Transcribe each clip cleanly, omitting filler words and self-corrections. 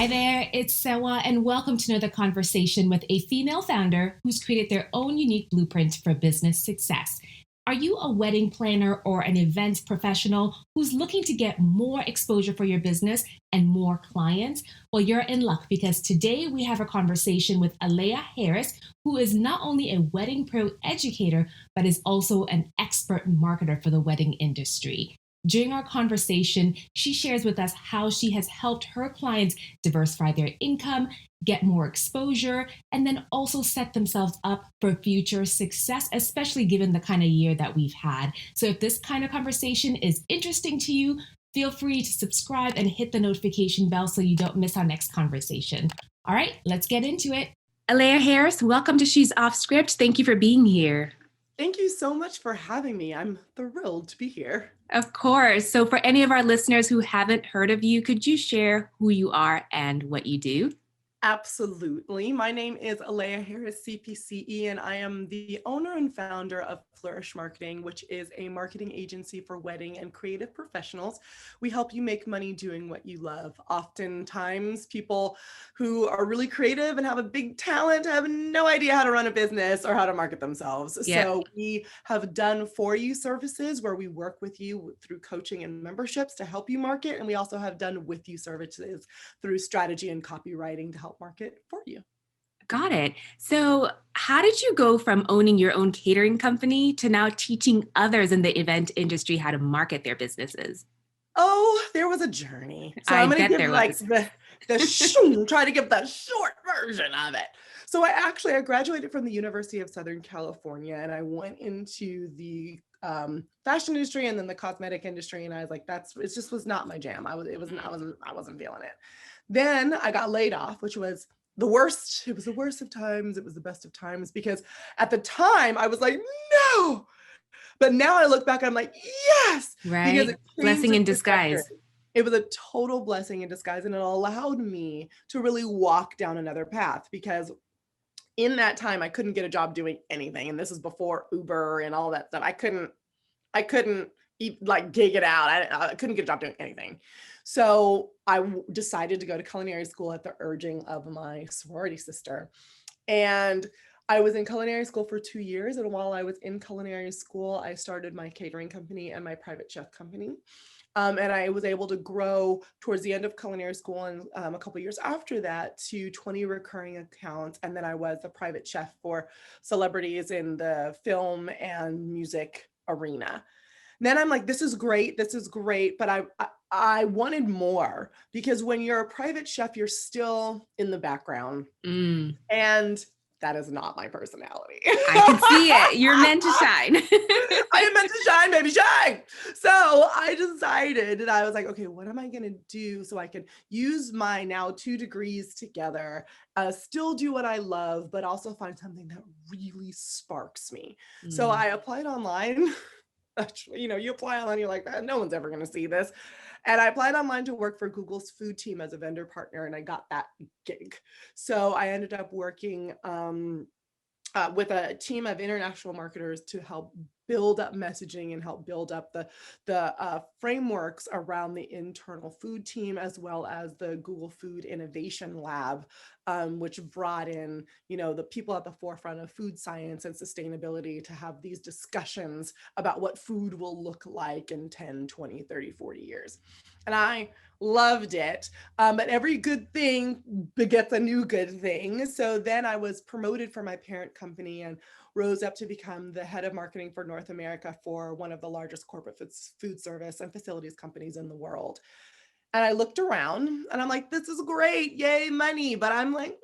Hi there, it's Sewa, and welcome to another conversation with a female founder who's created their own unique blueprint for business success. Are you a wedding planner or an events professional who's looking to get more exposure for your business and more clients? Well, you're in luck because today we have a conversation with Aleya Harris, who is not only a wedding pro educator, but is also an expert marketer for the wedding industry. During our conversation, she shares with us how she has helped her clients diversify their income, get more exposure, and then also set themselves up for future success, especially given the kind of year that we've had. So if this kind of conversation is interesting to you, feel free to subscribe and hit the notification bell so you don't miss our next conversation. All right, let's get into it. Aleya Harris, welcome to She's Off Script. Thank you for being here. Thank you so much for having me. I'm thrilled to be here. Of course. So for any of our listeners who haven't heard of you, could you share who you are and what you do? Absolutely. My name is Aleya Harris, CPCE, and I am the owner and founder of Flourish Marketing, which is a marketing agency for wedding and creative professionals. We help you make money doing what you love. Oftentimes, people who are really creative and have a big talent have no idea how to run a business or how to market themselves. Yeah. So we have done for you services where we work with you through coaching and memberships to help you market. And we also have done with you services through strategy and copywriting to help market for you. Got it. So how did you go from owning your own catering company to now teaching others in the event industry how to market their businesses? Oh, there was a journey. So I I'm going bet to there give like was. try to give the short version of it. So I graduated from the University of Southern California and I went into the fashion industry and then the cosmetic industry. And I was like, it just was not my jam. I wasn't feeling it. Then I got laid off, which was the worst. It was the worst of times. It was the best of times because at the time I was like, no. But now I look back and I'm like, yes. Right. Because Blessing in disguise. It was a total blessing in disguise. And it allowed me to really walk down another path because in that time, I couldn't get a job doing anything. And this is before Uber and all that stuff. I couldn't gig it out. I couldn't get a job doing anything. So I decided to go to culinary school at the urging of my sorority sister. And I was in culinary school for 2 years. And while I was in culinary school, I started my catering company and my private chef company. And I was able to grow towards the end of culinary school and a couple of years after that to 20 recurring accounts. And then I was a private chef for celebrities in the film and music arena. And then I'm like, this is great. But I wanted more because when you're a private chef, you're still in the background. And that is not my personality. I can see it. You're meant to shine. I am meant to shine, baby, shine. So I decided and I was like, okay, what am I going to do so I can use my now 2 degrees together, still do what I love, but also find something that really sparks me. So I applied online. You apply online, you're like, no one's ever going to see this. And I applied online to work for Google's food team as a vendor partner, and I got that gig. So I ended up working with a team of international marketers to help build up messaging and help build up the frameworks around the internal food team, as well as the Google Food Innovation Lab, which brought in, the people at the forefront of food science and sustainability to have these discussions about what food will look like in 10, 20, 30, 40 years. And I loved it. But every good thing begets a new good thing. So then I was promoted for my parent company and rose up to become the head of marketing for North America for one of the largest corporate food service and facilities companies in the world. And I looked around and I'm like, this is great. Yay, money. But I'm like,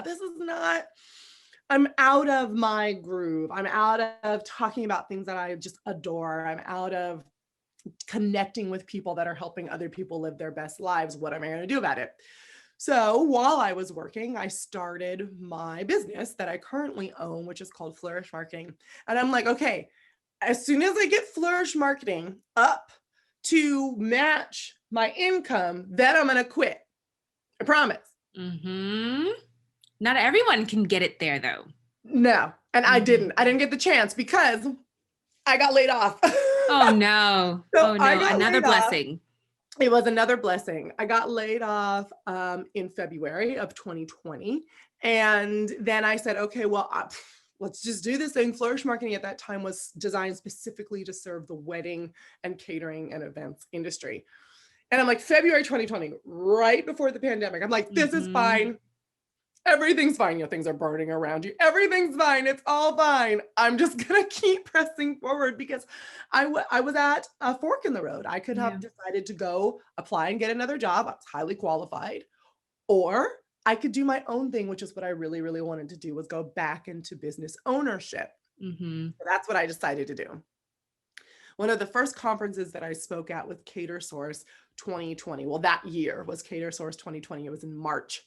this is not, I'm out of my groove. I'm out of talking about things that I just adore. I'm out of connecting with people that are helping other people live their best lives. What am I going to do about it? So while I was working, I started my business that I currently own, which is called Flourish Marketing. And I'm like, okay, as soon as I get Flourish Marketing up to match my income, then I'm going to quit. I promise. Not everyone can get it there though. No. And I didn't get the chance because I got laid off. Oh no. Another blessing. It was another blessing. I got laid off in February of 2020. And then I said, okay, well, let's just do this thing. Flourish Marketing at that time was designed specifically to serve the wedding and catering and events industry. And I'm like, February 2020, right before the pandemic, I'm like, this is fine. Everything's fine. You know, things are burning around you. Everything's fine. It's all fine. I'm just going to keep pressing forward because I was at a fork in the road. I could have decided to go apply and get another job. I was highly qualified. Or I could do my own thing, which is what I really, really wanted to do, was go back into business ownership. So that's what I decided to do. One of the first conferences that I spoke at with Cater Source 2020. Well, that year was Cater Source 2020. It was in March,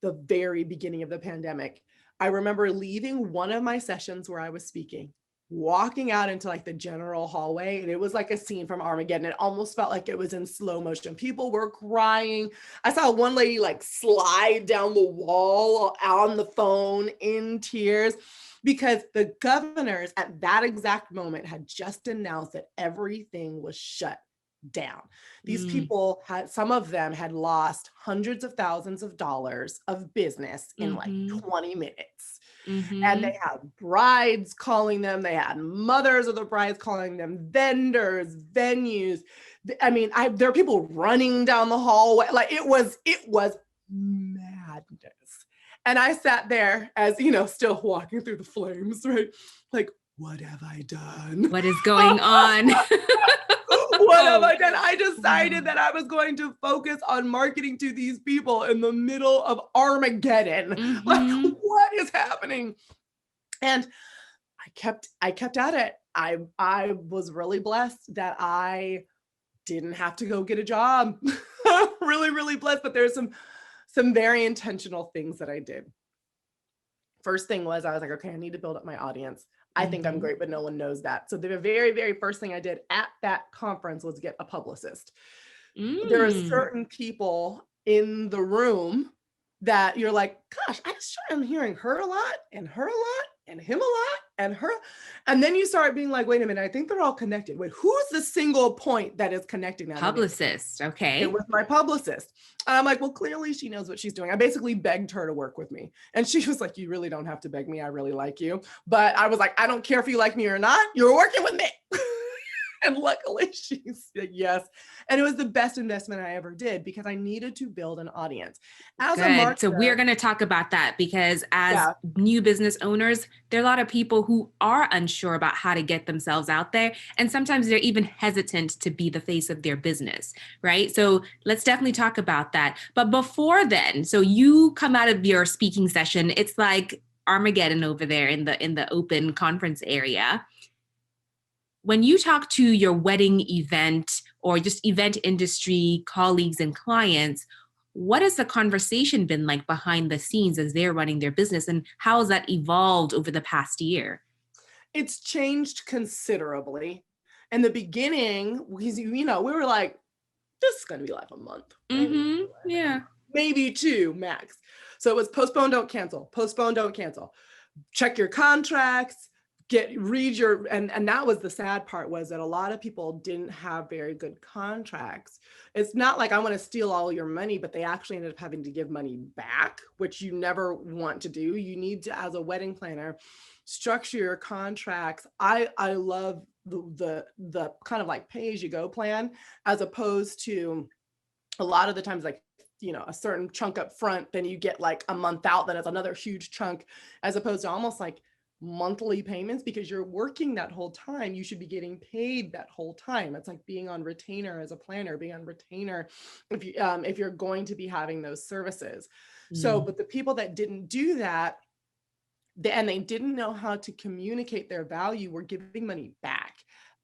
the very beginning of the pandemic. I remember leaving one of my sessions where I was speaking, walking out into like the general hallway, and it was like a scene from Armageddon. It almost felt like it was in slow motion. People were crying. I saw one lady like slide down the wall on the phone in tears because the governors at that exact moment had just announced that everything was shut down. These people had, some of them had lost hundreds of thousands of dollars of business in like 20 minutes. And they had brides calling them, they had mothers of the brides calling them, vendors, venues. I mean, there are people running down the hallway. Like it was madness. And I sat there as, you know, still walking through the flames, right? Like, what have I done? What is going on? What have I done? I decided that I was going to focus on marketing to these people in the middle of Armageddon. Like, what is happening? And I kept at it. I was really blessed that I didn't have to go get a job. Really, really blessed. But there's some very intentional things that I did. First thing was, I was like, okay, I need to build up my audience. I think I'm great, but no one knows that. So the very, very first thing I did at that conference was get a publicist. There are certain people in the room that you're like, gosh, I'm hearing her a lot and her a lot and him a lot and her. And then you start being like, wait a minute, I think they're all connected. Wait, who's the single point that is connecting them? Publicist. Okay. It was my publicist. And I'm like, well, clearly she knows what she's doing. I basically begged her to work with me. And she was like, you really don't have to beg me. I really like you. But I was like, I don't care if you like me or not. You're working with me. And luckily she said yes. And it was the best investment I ever did because I needed to build an audience. As a marketer, so we're going to talk about that because as new business owners, there are a lot of people who are unsure about how to get themselves out there. And sometimes they're even hesitant to be the face of their business, right? So let's definitely talk about that. But before then, so you come out of your speaking session, it's like Armageddon over there in the open conference area. When you talk to your wedding event or just event industry colleagues and clients, what has the conversation been like behind the scenes as they're running their business, and how has that evolved over the past year? It's changed considerably. In the beginning, we were like, this is going to be like a month. Yeah. Maybe 2 max. So it was postpone, don't cancel, postpone, don't cancel. Check your contracts. And that was the sad part, was that a lot of people didn't have very good contracts. It's not like I want to steal all your money, but they actually ended up having to give money back, which you never want to do. You need to, as a wedding planner, structure your contracts. I love the kind of like pay as you go plan, as opposed to a lot of the times, like, a certain chunk up front, then you get like a month out, then it's another huge chunk, as opposed to almost like monthly payments, because you're working that whole time. You should be getting paid that whole time. It's like being on retainer as a planner, being on retainer if you're going to be having those services. So, but the people that didn't do that, and they didn't know how to communicate their value, were giving money back.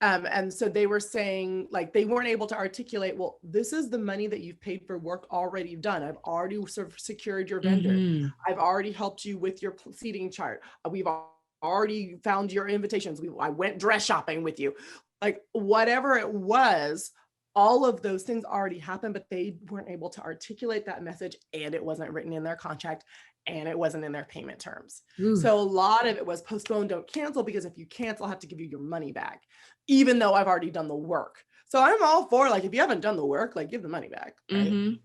And so they were saying, like, they weren't able to articulate, well, this is the money that you've paid for work already done. I've already sort of secured your vendor. I've already helped you with your seating chart. We've already found your invitations. I went dress shopping with you. Like, whatever it was, all of those things already happened, but they weren't able to articulate that message, and it wasn't written in their contract, and it wasn't in their payment terms. So a lot of it was postpone, don't cancel, because if you cancel, I have to give you your money back, even though I've already done the work. So I'm all for, like, if you haven't done the work, like, give the money back, right? Mm-hmm.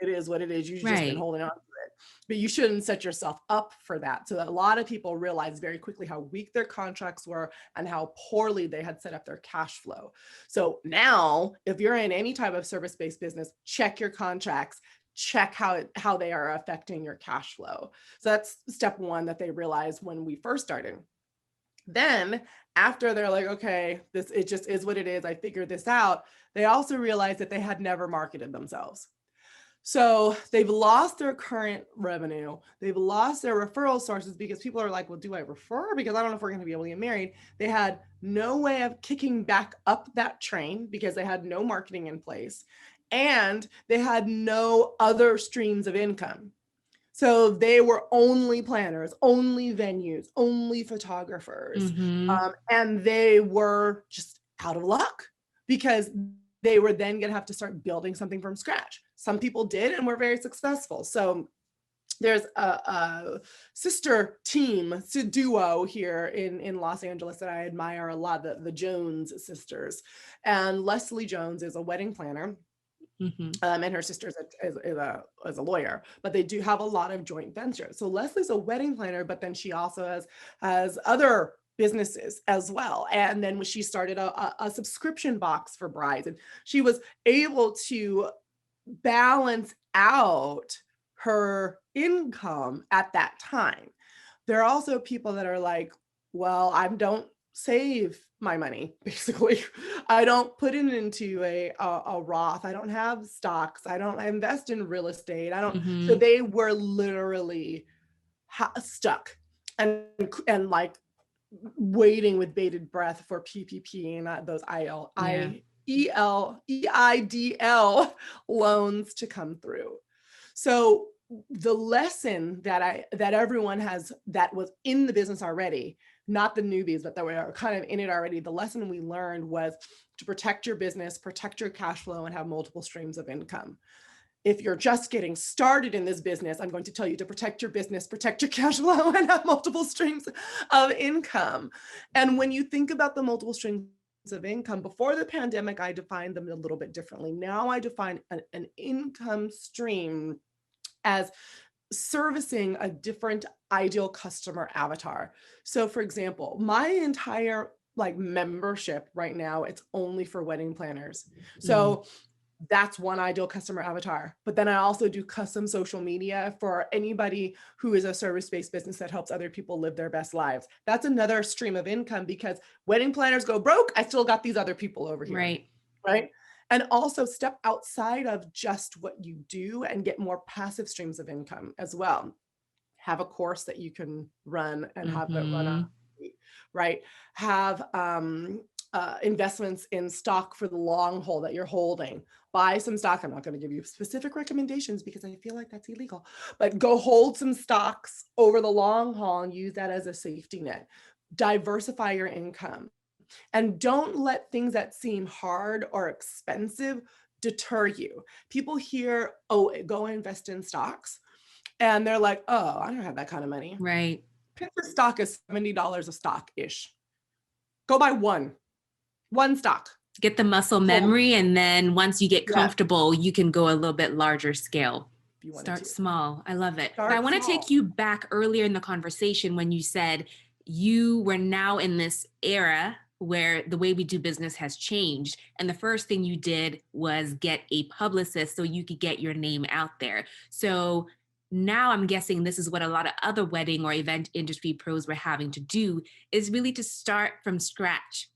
It is what it is. You've just been Right. holding on to it. But you shouldn't set yourself up for that. So that a lot of people realized very quickly how weak their contracts were and how poorly they had set up their cash flow. So now, if you're in any type of service-based business, check your contracts, check how they are affecting your cash flow. So that's step one that they realized when we first started. Then after they're like, okay, this it just is what it is. I figured this out. They also realized that they had never marketed themselves. So they've lost their current revenue. They've lost their referral sources because people are like, well, do I refer? Because I don't know if we're going to be able to get married. They had no way of kicking back up that train because they had no marketing in place. And they had no other streams of income. So they were only planners, only venues, only photographers. Mm-hmm. And they were just out of luck because they were then going to have to start building something from scratch. Some people did and were very successful. So there's a sister team, duo here in Los Angeles that I admire a lot, the Jones sisters. And Leslie Jones is a wedding planner. Mm-hmm. And her sister is a lawyer, but they do have a lot of joint ventures. So Leslie's a wedding planner, but then she also has other businesses as well. And then when she started a subscription box for brides, and she was able to balance out her income at that time. There are also people that are like, well, I don't save my money, basically. I don't put it into a Roth. I don't have stocks. I don't invest in real estate. I don't. So Mm-hmm. they were literally stuck and like waiting with bated breath for PPP and those Yeah. EIDL loans to come through. So the lesson that everyone has that was in the business already, not the newbies, but that were kind of in it already, the lesson we learned was to protect your business, protect your cash flow, and have multiple streams of income. If you're just getting started in this business, I'm going to tell you to protect your business, protect your cash flow, and have multiple streams of income. And when you think about the multiple streams of income, before the pandemic, I defined them a little bit differently. Now I define an income stream as servicing a different ideal customer avatar. So for example, my entire like membership right now, it's only for wedding planners. Mm. So that's one ideal customer avatar. But then I also do custom social media for anybody who is a service-based business that helps other people live their best lives. That's another stream of income because wedding planners go broke. I still got these other people over here, Right. right? And also step outside of just what you do and get more passive streams of income as well. Have a course that you can run and have it run on, Mm-hmm. right? Have investments in stock for the long haul that you're holding. Buy some stock. I'm not going to give you specific recommendations because I feel like that's illegal, but go hold some stocks over the long haul and use that as a safety net. Diversify your income. And don't let things that seem hard or expensive deter you. People hear, oh, go invest in stocks. And they're like, oh, I don't have that kind of money. Right. Pick the stock is $70 a stock ish. Go buy one stock. Get the muscle Hold it. memory, and then once you get Yes, comfortable, you can go a little bit larger scale. if you wanted Start to. small. I love it. But I Start want to take small. you back earlier in the conversation when you said you were now in this era where the way we do business has changed. And the first thing you did was get a publicist so you could get your name out there. So now I'm guessing this is what a lot of other wedding or event industry pros were having to do, is really to start from scratch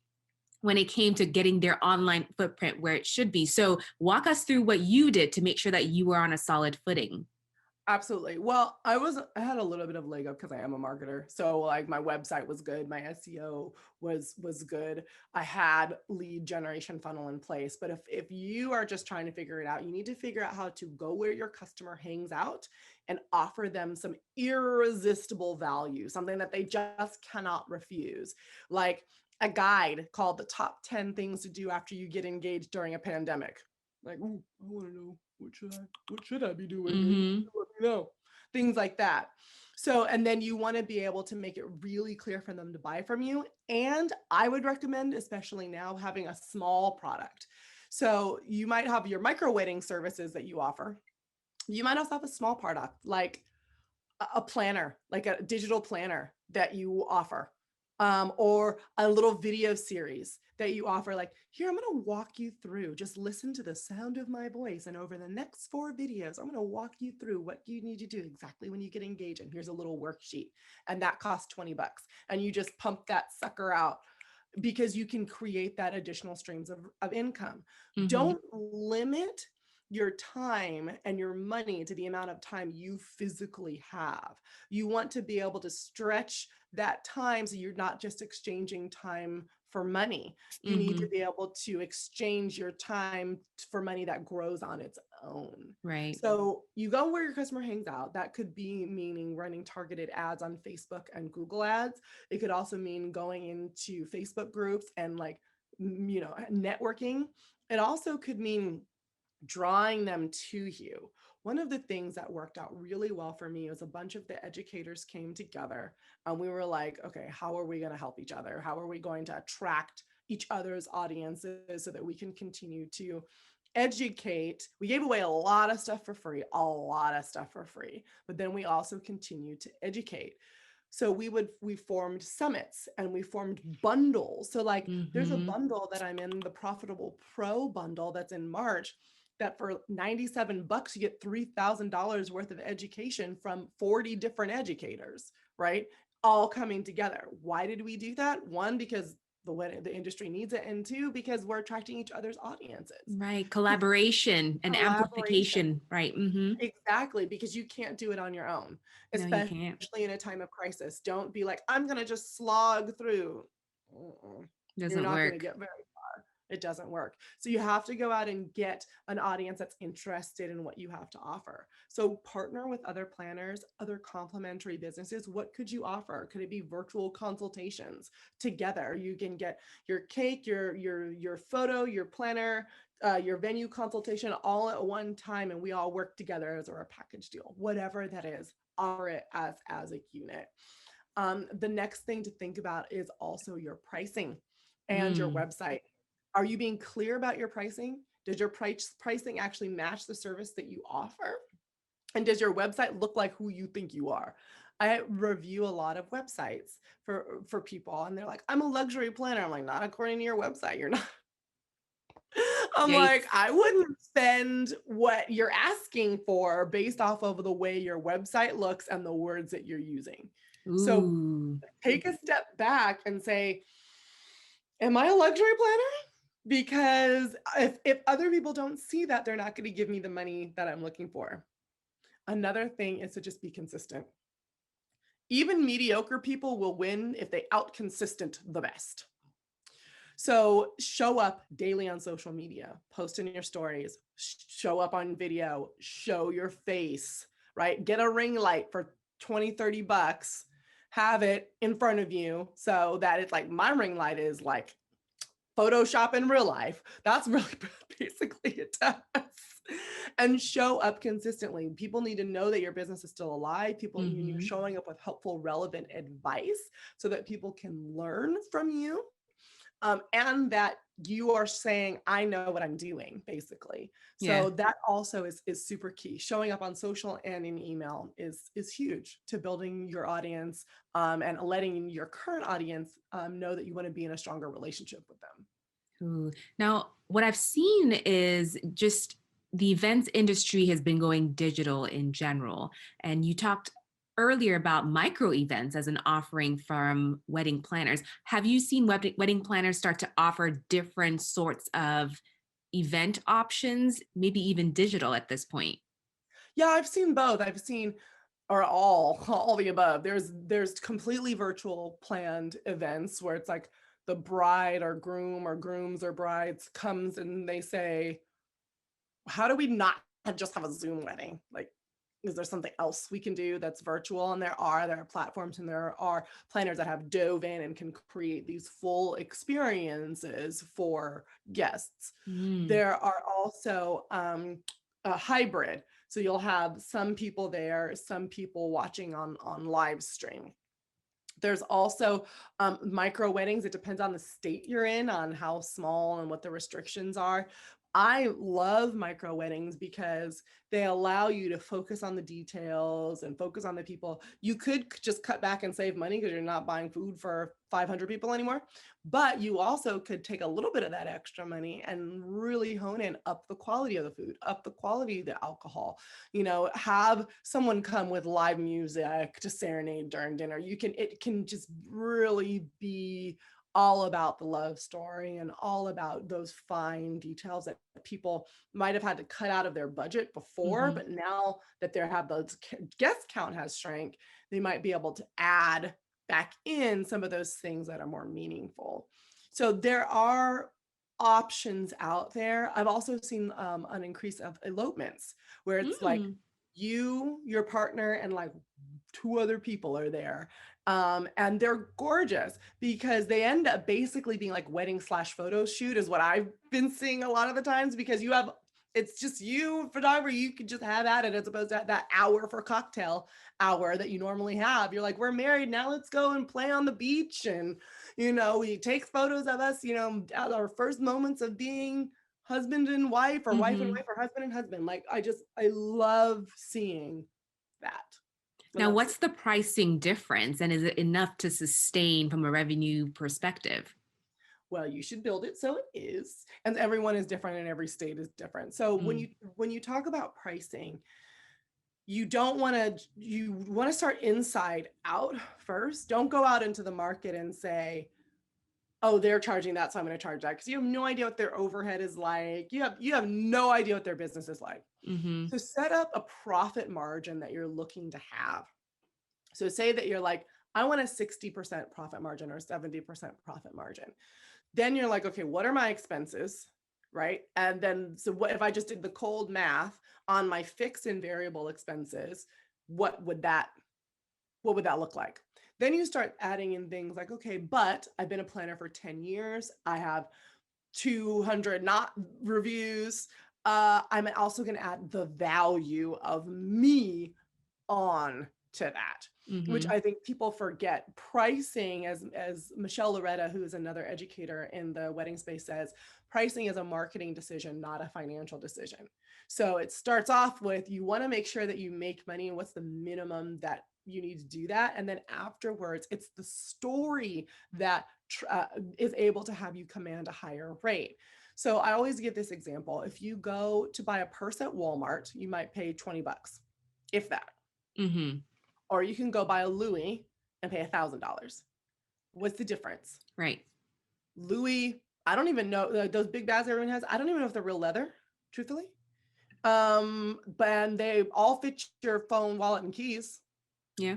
when it came to getting their online footprint where it should be. So walk us through what you did to make sure that you were on a solid footing. Absolutely. Well, I had a little bit of leg up because I am a marketer. So like my website was good, my SEO was good. I had lead generation funnel in place. But if you are just trying to figure it out, you need to figure out how to go where your customer hangs out and offer them some irresistible value, something that they just cannot refuse. Like a guide called the top 10 things to do after you get engaged during a pandemic. Like, ooh, I want to know what should I be doing? And Mm-hmm. let me know. Things like that. So, and then you want to be able to make it really clear for them to buy from you. And I would recommend, especially now, having a small product. So you might have your micro wedding services that you offer. You might also have a small product like a planner, like a digital planner that you offer, or a little video series that you offer. Like, here, I'm going to walk you through, just listen to the sound of my voice. And over the next 4 videos, I'm going to walk you through what you need to do exactly when you get engaged. And here's a little worksheet. And that costs $20. And you just pump that sucker out because you can create that additional streams of income. Mm-hmm. Don't limit your time and your money to the amount of time you physically have. You want to be able to stretch that time so you're not just exchanging time for money. You need to be able to exchange your time for money that grows on its own. Right. So you go where your customer hangs out. That could be meaning running targeted ads on Facebook and Google ads. It could also mean going into Facebook groups and like, networking. It also could mean drawing them to you. One of the things that worked out really well for me was a bunch of the educators came together and we were like, okay, how are we going to help each other? How are we going to attract each other's audiences so that we can continue to educate? We gave away a lot of stuff for free, but then we also continued to educate. So we formed summits and we formed bundles. So like there's a bundle that I'm in, the Profitable Pro bundle, that's in March, that for $97 you get $3,000 worth of education from 40 different educators, right? All coming together. Why did we do that? One, because the industry needs it, and 2, because we're attracting each other's audiences. Right. Collaboration and amplification. Right. Exactly, because you can't do it on your own, especially in a time of crisis. Don't be like, I'm going to just slog through. You're not going to get very far. It doesn't work. So you have to go out and get an audience that's interested in what you have to offer. So partner with other planners, other complementary businesses. What could you offer? Could it be virtual consultations together? You can get your cake, your photo, your planner, your venue consultation all at one time, and we all work together as a package deal. Whatever that is, offer it as a unit. The next thing to think about is also your pricing and your website. Are you being clear about your pricing? Does your pricing actually match the service that you offer? And does your website look like who you think you are? I review a lot of websites for people, and they're like, I'm a luxury planner. I'm like, not according to your website. You're not. I'm like, I wouldn't spend what you're asking for based off of the way your website looks and the words that you're using. So take a step back and say, am I a luxury planner? Because if other people don't see that, they're not going to give me the money that I'm looking for. Another thing is to just be consistent. Even mediocre people will win if they out-consistent the best. So show up daily on social media, post in your stories, show up on video, show your face, right? Get a ring light for $20-$30, have it in front of you so that it's like, my ring light is like Photoshop in real life. That's really basically it does. And show up consistently. People need to know that your business is still alive. People, you're showing up with helpful, relevant advice so that people can learn from you. And that you are saying, I know what I'm doing, basically. So that also is super key. Showing up on social and in email is huge to building your audience, and letting your current audience know that you want to be in a stronger relationship with them. Ooh. Now, what I've seen is just the events industry has been going digital in general. And you talked earlier about micro events as an offering from wedding planners. Have you seen wedding planners start to offer different sorts of event options, maybe even digital at this point? Yeah, I've seen both. I've seen, or all the above. There's completely virtual planned events where it's like the bride or groom or grooms or brides comes and they say, how do we not just have a Zoom wedding? Like, is there something else we can do that's virtual? And there are platforms and there are planners that have dove in and can create these full experiences for guests. There are also a hybrid. So you'll have some people there, some people watching on live stream. There's also micro weddings. It depends on the state you're in, on how small and what the restrictions are. I love micro weddings because they allow you to focus on the details and focus on the people. You could just cut back and save money because you're not buying food for 500 people anymore. But you also could take a little bit of that extra money and really hone in, up the quality of the food, up the quality of the alcohol, have someone come with live music to serenade during dinner. It can just really be all about the love story and all about those fine details that people might have had to cut out of their budget before, Mm-hmm. but now that they have those guest count has shrank, they might be able to add back in some of those things that are more meaningful. So there are options out there. I've also seen an increase of elopements where it's like Mm. your partner, and like two other people are there. And they're gorgeous because they end up basically being like wedding/photo shoot is what I've been seeing a lot of the times, because it's just you, photographer, you could just have at it as opposed to that hour for cocktail hour that you normally have. You're like, we're married, now let's go and play on the beach. And, we take photos of us, at our first moments of being husband and wife, or wife and Mm-hmm. wife, or husband and husband. Like, I love seeing that. I Now, love what's the pricing difference, and is it enough to sustain from a revenue perspective? Well, you should build it so it is, and everyone is different and every state is different. So Mm. when you talk about pricing, you want to start inside out first. Don't go out into the market and say, oh, they're charging that, so I'm going to charge that, because you have no idea what their overhead is like. You have no idea what their business is like. Mm-hmm. So set up a profit margin that you're looking to have. So say that you're like, I want a 60% profit margin or 70% profit margin. Then you're like, okay, what are my expenses? Right. And then, so what if I just did the cold math on my fixed and variable expenses? What would that look like? Then you start adding in things like, okay, but I've been a planner for 10 years. I have 200 not reviews. I'm also going to add the value of me on to that, which Mm-hmm. I think people forget. Pricing, as Michelle Loretta, who is another educator in the wedding space, says, pricing is a marketing decision, not a financial decision. So it starts off with, you want to make sure that you make money, and what's the minimum that you need to do that. And then afterwards, it's the story that is able to have you command a higher rate. So I always give this example. If you go to buy a purse at Walmart, you might pay 20 bucks, if that. Mm-hmm. Or you can go buy a Louis and pay $1,000. What's the difference? Right. Louis, I don't even know, those big bags everyone has, I don't even know if they're real leather, truthfully. But they all fit your phone, wallet, and keys. Yeah.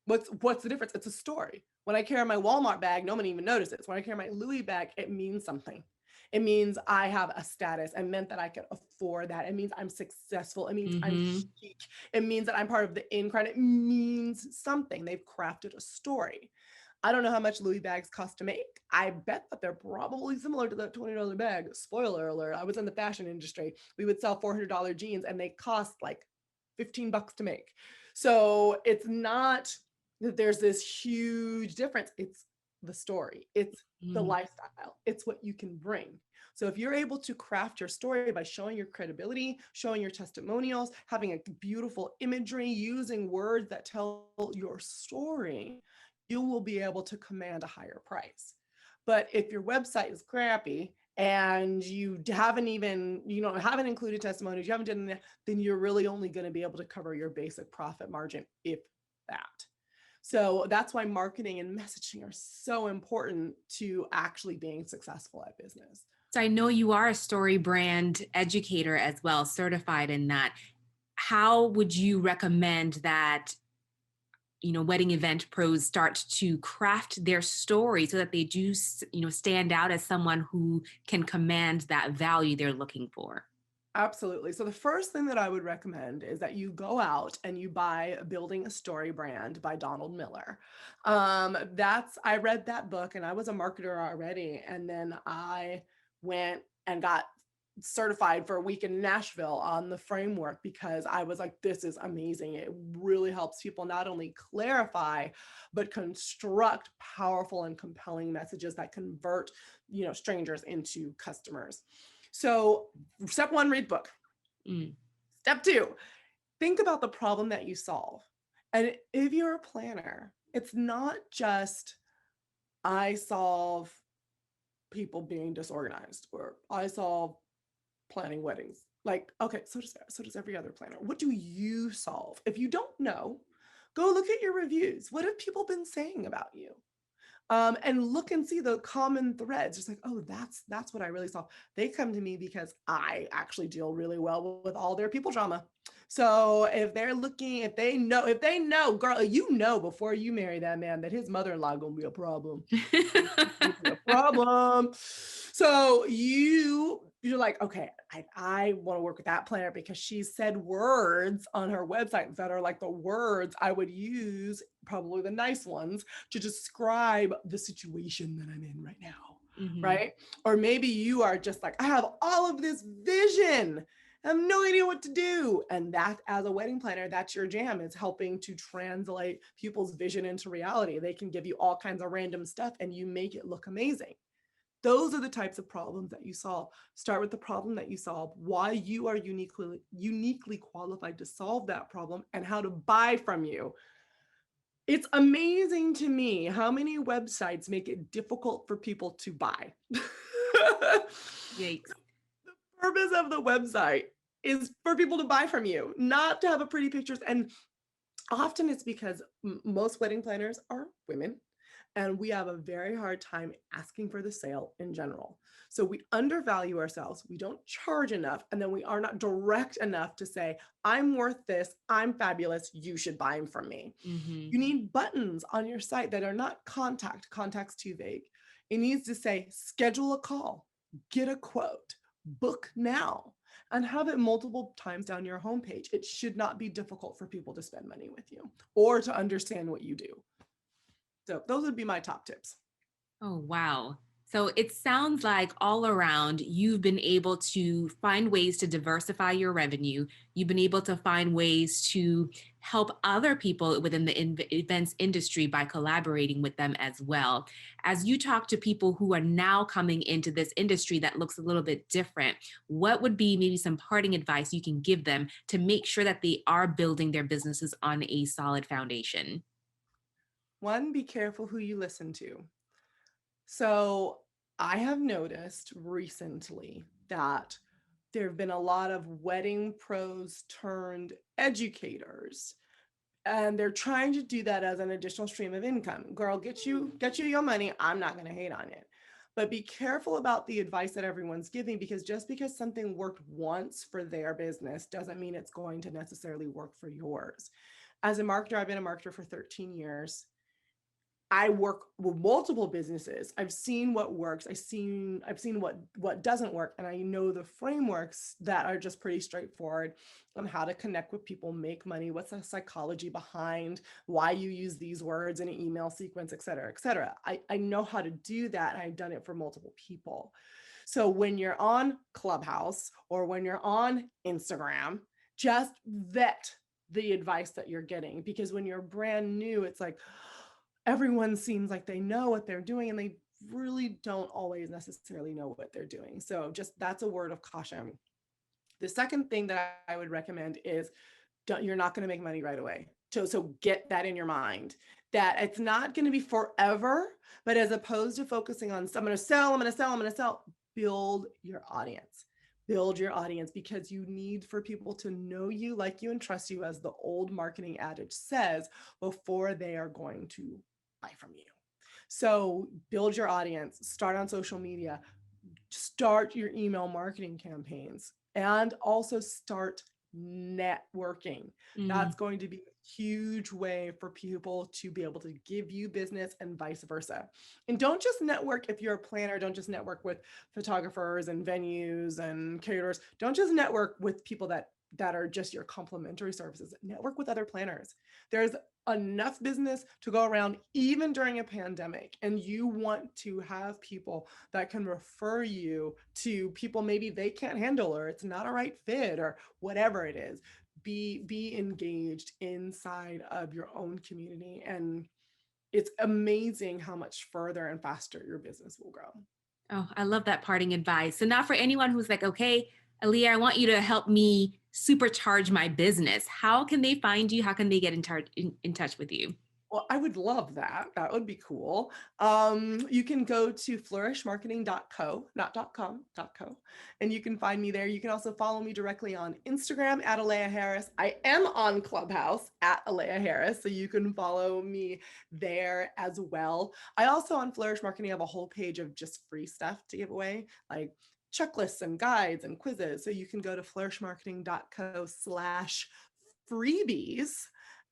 What's the difference? It's a story. When I carry my Walmart bag, no one even notices. When I carry my Louis bag, it means something. It means I have a status. It meant that I could afford that. It means I'm successful. It means I'm Mm-hmm. chic. It means that I'm part of the in crowd. It means something. They've crafted a story. I don't know how much Louis bags cost to make. I bet that they're probably similar to that $20 bag. Spoiler alert, I was in the fashion industry. We would sell $400 jeans and they cost like 15 bucks to make. So it's not that there's this huge difference. It's the story. It's the Mm-hmm. lifestyle. It's what you can bring. So if you're able to craft your story by showing your credibility, showing your testimonials, having a beautiful imagery, using words that tell your story, you will be able to command a higher price. But if your website is crappy and you haven't included testimonials, you haven't done that, then you're really only going to be able to cover your basic profit margin, if that. So that's why marketing and messaging are so important to actually being successful at business. So I know you are a story brand educator as well, certified in that. How would you recommend that, wedding event pros start to craft their story so that they do, stand out as someone who can command that value they're looking for? Absolutely. So the first thing that I would recommend is that you go out and you buy Building a Story Brand by Donald Miller. I read that book and I was a marketer already. And then I went and got certified for a week in Nashville on the framework, because I was like, this is amazing. It really helps people not only clarify, but construct powerful and compelling messages that convert, strangers into customers. So step one, read book. Mm. Step two, think about the problem that you solve. And if you're a planner, it's not just I solve people being disorganized or I solve planning weddings. Like, okay, so does every other planner. What do you solve? If you don't know, go look at your reviews. What have people been saying about you? And look and see the common threads. Just like, oh, that's what I really saw. They come to me because I actually deal really well with all their people drama. So if they're looking, if they know, girl, you know before you marry that man that his mother-in-law gonna be a problem. Gonna be a problem. So you're like, okay, I want to work with that planner because she said words on her website that are like the words I would use, probably the nice ones, to describe the situation that I'm in right now, Mhm. right? Or maybe you are just like, I have all of this vision. I have no idea what to do. And that, as a wedding planner, that's your jam. It's helping to translate people's vision into reality. They can give you all kinds of random stuff and you make it look amazing. Those are the types of problems that you solve. Start with the problem that you solve, why you are uniquely qualified to solve that problem, and how to buy from you. It's amazing to me how many websites make it difficult for people to buy. The Yikes. purpose of the website is for people to buy from you, not to have a pretty pictures. And often it's because most wedding planners are women and we have a very hard time asking for the sale in general. So we undervalue ourselves, we don't charge enough, and then we are not direct enough to say, I'm worth this, I'm fabulous, you should buy them from me. Mhm. You need buttons on your site that are not contact's too vague. It needs to say, schedule a call, get a quote, book now, and have it multiple times down your homepage. It should not be difficult for people to spend money with you or to understand what you do. So those would be my top tips. Oh, wow. So it sounds like all around you've been able to find ways to diversify your revenue. You've been able to find ways to help other people within the events industry by collaborating with them as well. As you talk to people who are now coming into this industry that looks a little bit different, what would be maybe some parting advice you can give them to make sure that they are building their businesses on a solid foundation? One, be careful who you listen to. So I have noticed recently that there have been a lot of wedding pros turned educators, and they're trying to do that as an additional stream of income. Girl, get you your money. I'm not going to hate on it. But be careful about the advice that everyone's giving, because just because something worked once for their business doesn't mean it's going to necessarily work for yours. As a marketer, I've been a marketer for 13 years. I work with multiple businesses. I've seen what works. I've seen what doesn't work, and I know the frameworks that are just pretty straightforward on how to connect with people, make money, what's the psychology behind why you use these words in an email sequence, et cetera, et cetera. I know how to do that, and I've done it for multiple people. So when you're on Clubhouse or when you're on Instagram, just vet the advice that you're getting, because when you're brand new, it's like everyone seems like they know what they're doing and they really don't always necessarily know what they're doing. So just that's a word of caution. The second thing that I would recommend is you're not going to make money right away. So get that in your mind that it's not going to be forever, but as opposed to focusing on, I'm going to sell, I'm going to sell, build your audience. Build your audience, because you need for people to know you, like you, and trust you, as the old marketing adage says, before they are going to buy from you. So build your audience, start on social media, start your email marketing campaigns, and also start networking. Mm. That's going to be a huge way for people to be able to give you business and vice versa. And don't just network if you're a planner, don't just network with photographers and venues and caterers. Don't just network with people that are just your complimentary services. Network with other planners. There's enough business to go around even during a pandemic, and you want to have people that can refer you to people maybe they can't handle, or it's not a right fit, or whatever it is. Be engaged inside of your own community, and it's amazing how much further and faster your business will grow. Oh, I love that parting advice. So now for anyone who's like, okay, Aleah, I want you to help me supercharge my business. How can they find you? How can they get in touch with you? Well, I would love that. That would be cool. You can go to flourishmarketing.co, not .com, .co, and you can find me there. You can also follow me directly on Instagram at Aleya Harris. I am on Clubhouse at Aleya Harris, so you can follow me there as well. I also on Flourish Marketing have a whole page of just free stuff to give away, like checklists and guides and quizzes. So you can go to flourishmarketing.co/freebies.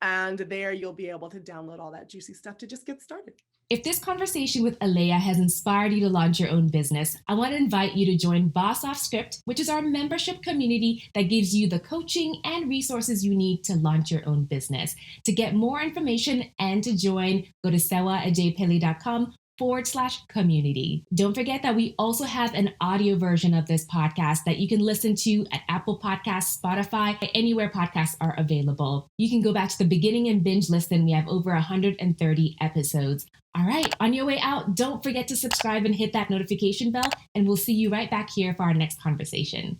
And there you'll be able to download all that juicy stuff to just get started. If this conversation with Aleah has inspired you to launch your own business, I want to invite you to join Boss Off Script, which is our membership community that gives you the coaching and resources you need to launch your own business. To get more information and to join, go to sewaajpeli.com/community. Don't forget that we also have an audio version of this podcast that you can listen to at Apple Podcasts, Spotify, anywhere podcasts are available. You can go back to the beginning and binge listen. We have over 130 episodes. All right, on your way out, don't forget to subscribe and hit that notification bell, and we'll see you right back here for our next conversation.